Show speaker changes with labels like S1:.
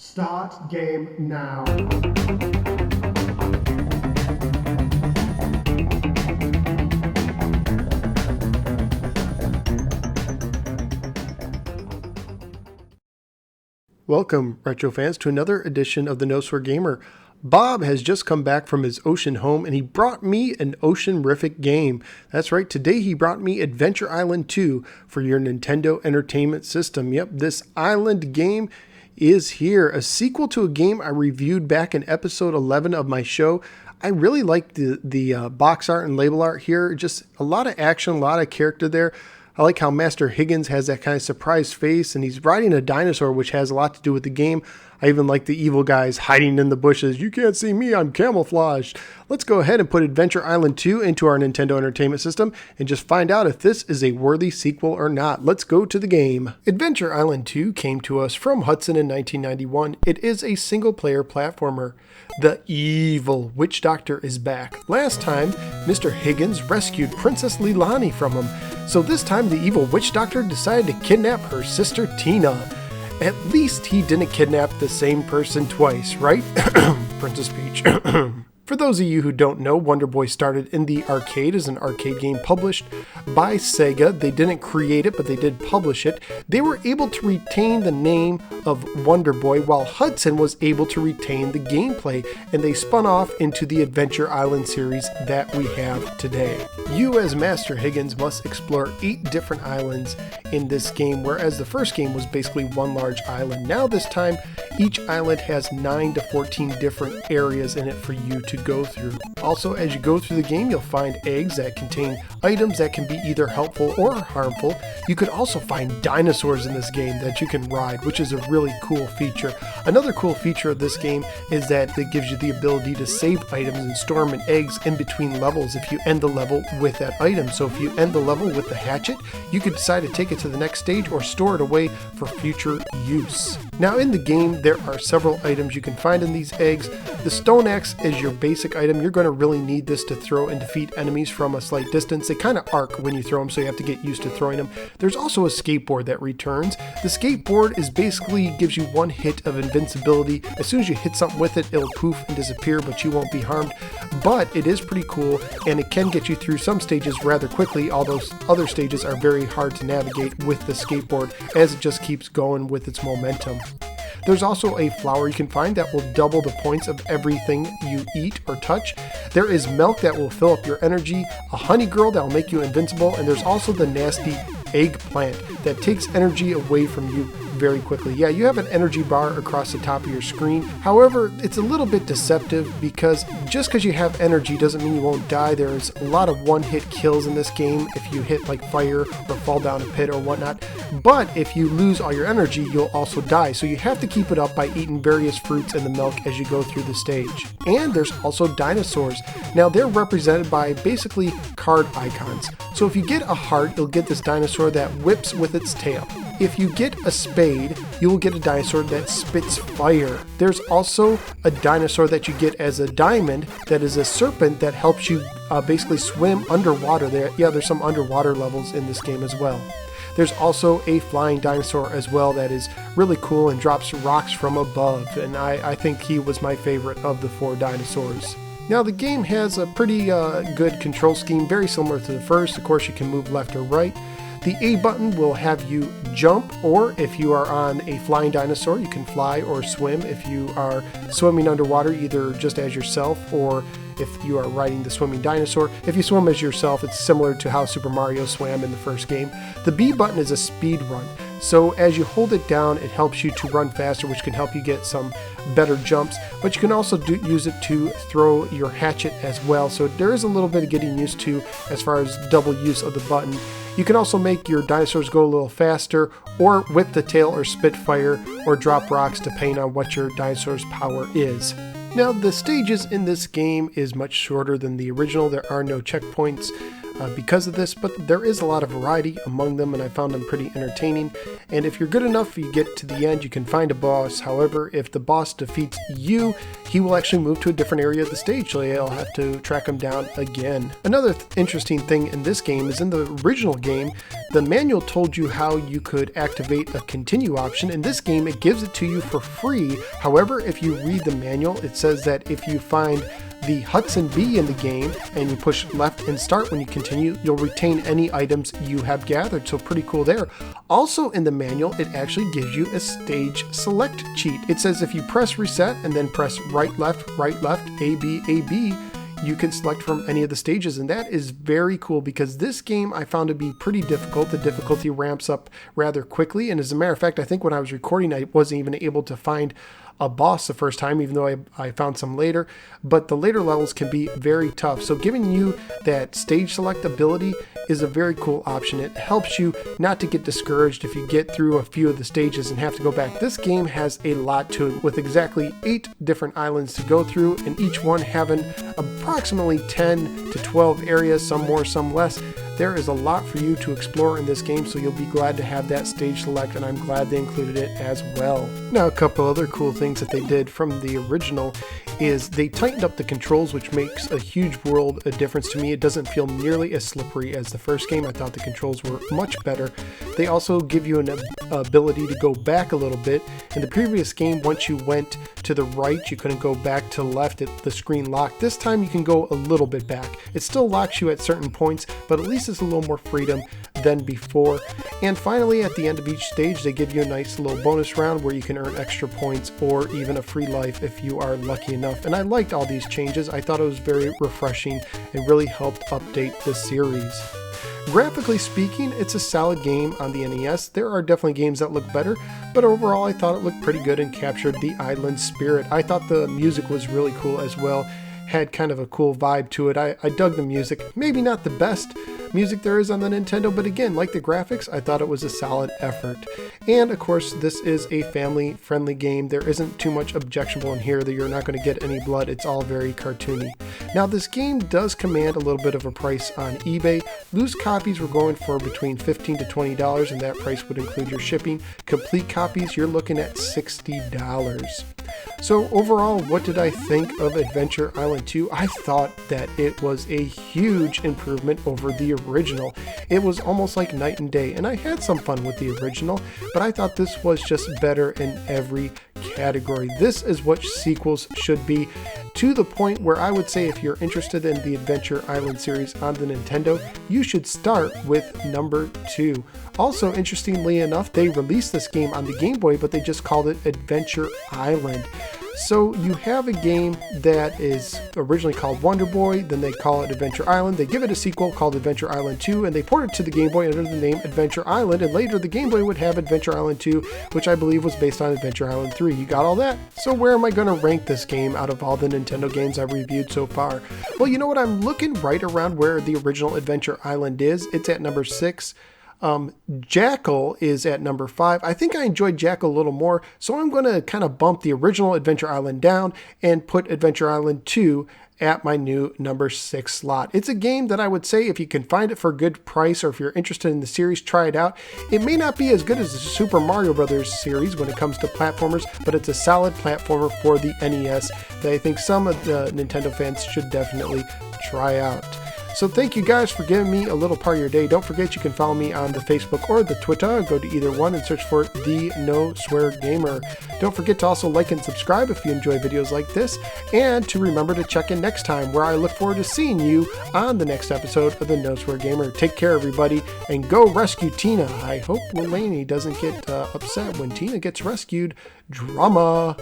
S1: Start game now. Welcome, retro fans, to another edition of the No-Swear Gamer. Bob has just come back from his ocean home and he brought me an ocean-rific game. That's right, today he brought me Adventure Island 2 for your Nintendo Entertainment System. Yep, this island game is here, a sequel to a game I reviewed back in episode 11 of my show. I really like the box art and label art here, just a lot of action, a lot of character there. I like how Master Higgins has that kind of surprised face, and he's riding a dinosaur, which has a lot to do with the game. I even like the evil guys hiding in the bushes. You can't see me, I'm camouflaged. Let's go ahead and put Adventure Island 2 into our Nintendo Entertainment System and just find out if this is a worthy sequel or not. Let's go to the game. Adventure Island 2 came to us from Hudson in 1991. It is a single-player platformer. The evil witch doctor is back. Last time, Mr. Higgins rescued Princess Leilani from him. So this time, the evil witch doctor decided to kidnap her sister Tina. At least he didn't kidnap the same person twice, right? Princess Peach. For those of you who don't know, Wonder Boy started in the arcade as an arcade game published by Sega. They didn't create it, but they did publish it. They were able to retain the name of Wonder Boy, while Hudson was able to retain the gameplay, and they spun off into the Adventure Island series that we have today. You as Master Higgins must explore 8 different islands in this game, whereas the first game was basically one large island. Now this time, each island has 9 to 14 different areas in it for you to go through. Also, as you go through the game, you'll find eggs that contain items that can be either helpful or harmful. You could also find dinosaurs in this game that you can ride, which is a really cool feature. Another cool feature of this game is that it gives you the ability to save items and store them in eggs in between levels if you end the level with that item. So if you end the level with the hatchet, you could decide to take it to the next stage or store it away for future use. Now in the game, there are several items you can find in these eggs. The stone axe is your basic item. You're going to really need this to throw and defeat enemies from a slight distance. They kind of arc when you throw them, so you have to get used to throwing them. There's also a skateboard that returns. The skateboard is basically gives you one hit of invincibility. As soon as you hit something with it, it'll poof and disappear, but you won't be harmed. But it is pretty cool, and it can get you through some stages rather quickly, although other stages are very hard to navigate with the skateboard as it just keeps going with its momentum. There's also a flower you can find that will double the points of everything you eat or touch. There is milk that will fill up your energy, a honey girl that will make you invincible, and there's also the nasty eggplant that takes energy away from you very quickly. Yeah, you have an energy bar across the top of your screen. However, it's a little bit deceptive because just because you have energy doesn't mean you won't die. There's a lot of one-hit kills in this game if you hit like fire or fall down a pit or whatnot. But if you lose all your energy, you'll also die. So you have to keep it up by eating various fruits and the milk as you go through the stage. And there's also dinosaurs. Now they're represented by basically card icons. So if you get a heart, you'll get this dinosaur that whips with its tail. If you get a spade, you will get a dinosaur that spits fire. There's also a dinosaur that you get as a diamond that is a serpent that helps you basically swim underwater. There's some underwater levels in this game as well. There's also a flying dinosaur as well that is really cool and drops rocks from above, and I think he was my favorite of the 4 dinosaurs. Now the game has a pretty good control scheme, very similar to the first. Of course, you can move left or right. The A button will have you jump, or if you are on a flying dinosaur, you can fly or swim. If you are swimming underwater, either just as yourself or if you are riding the swimming dinosaur. If you swim as yourself, it's similar to how Super Mario swam in the first game. The B button is a speed run. So as you hold it down, it helps you to run faster, which can help you get some better jumps, but you can also use it to throw your hatchet as well. So there is a little bit of getting used to as far as double use of the button. You can also make your dinosaurs go a little faster, or whip the tail, or spit fire, or drop rocks depending on what your dinosaur's power is. Now the stages in this game is much shorter than the original. There are no checkpoints. because of this, but there is a lot of variety among them, and I found them pretty entertaining. And if you're good enough, you get to the end, you can find a boss. However, if the boss defeats you, he will actually move to a different area of the stage, so you'll have to track him down again. Another interesting thing in this game is in the original game, the manual told you how you could activate a continue option. In this game, it gives it to you for free. However, if you read the manual, it says that if you find the Hudson B in the game and you push left and start when you continue, you'll retain any items you have gathered, so pretty cool there. Also in the manual, it actually gives you a stage select cheat. It says if you press reset and then press right, left, A, B, you can select from any of the stages, and that is very cool because this game I found to be pretty difficult. The difficulty ramps up rather quickly, and as a matter of fact, I think when I was recording, I wasn't even able to find a boss the first time, even though I found some later, but the later levels can be very tough. So giving you that stage select ability is a very cool option. It helps you not to get discouraged if you get through a few of the stages and have to go back. This game has a lot to it, with exactly 8 different islands to go through, and each one having approximately 10 to 12 areas, some more, some less. There is a lot for you to explore in this game, so you'll be glad to have that stage select, and I'm glad they included it as well. Now, a couple other cool things that they did from the original is they tightened up the controls, which makes a huge world of difference to me. It doesn't feel nearly as slippery as the first game. I thought the controls were much better. They also give you an ability to go back a little bit. In the previous game, once you went to the right, you couldn't go back to the left. The screen locked. This time you can go a little bit back. It still locks you at certain points, but at least it's a little more freedom than before. And finally, at the end of each stage, they give you a nice little bonus round where you can earn extra points or even a free life if you are lucky enough. And I liked all these changes. I thought it was very refreshing and really helped update the series. Graphically speaking, it's a solid game on the NES. There are definitely games that look better, but overall I thought it looked pretty good and captured the island spirit. I thought the music was really cool as well. Had kind of a cool vibe to it. I dug the music. Maybe not the best music there is on the Nintendo, but again, like the graphics, I thought it was a solid effort. And of course, this is a family-friendly game. There isn't too much objectionable in here, that you're not going to get any blood. It's all very cartoony. Now, this game does command a little bit of a price on eBay. Loose copies were going for between $15 to $20, and that price would include your shipping. Complete copies, you're looking at $60. So overall, what did I think of Adventure Island 2? I thought that it was a huge improvement over the original. It was almost like night and day, and I had some fun with the original, but I thought this was just better in every category. This is what sequels should be, to the point where I would say if you're interested in the Adventure Island series on the Nintendo, you should start with number 2. Also, interestingly enough, they released this game on the Game Boy, but they just called it Adventure Island. So you have a game that is originally called Wonder Boy, then they call it Adventure Island, they give it a sequel called Adventure Island 2, and they port it to the Game Boy under the name Adventure Island, and later the Game Boy would have Adventure Island 2, which I believe was based on Adventure Island 3. You got all that? So where am I going to rank this game out of all the Nintendo games I've reviewed so far? Well, you know what? I'm looking right around where the original Adventure Island is. It's at number 6. Jackal is at number 5. I think I enjoyed Jackal a little more, so I'm going to kind of bump the original Adventure Island down and put Adventure Island 2 at my new number 6 slot. It's a game that I would say if you can find it for a good price, or if you're interested in the series, try it out. It may not be as good as the Super Mario Brothers series when it comes to platformers, but it's a solid platformer for the NES that I think some of the Nintendo fans should definitely try out. So thank you guys for giving me a little part of your day. Don't forget you can follow me on the Facebook or the Twitter. Go to either one and search for The No Swear Gamer. Don't forget to also like and subscribe if you enjoy videos like this, and to remember to check in next time, where I look forward to seeing you on the next episode of The No Swear Gamer. Take care, everybody, and go rescue Tina. I hope Mulaney doesn't get upset when Tina gets rescued. Drama.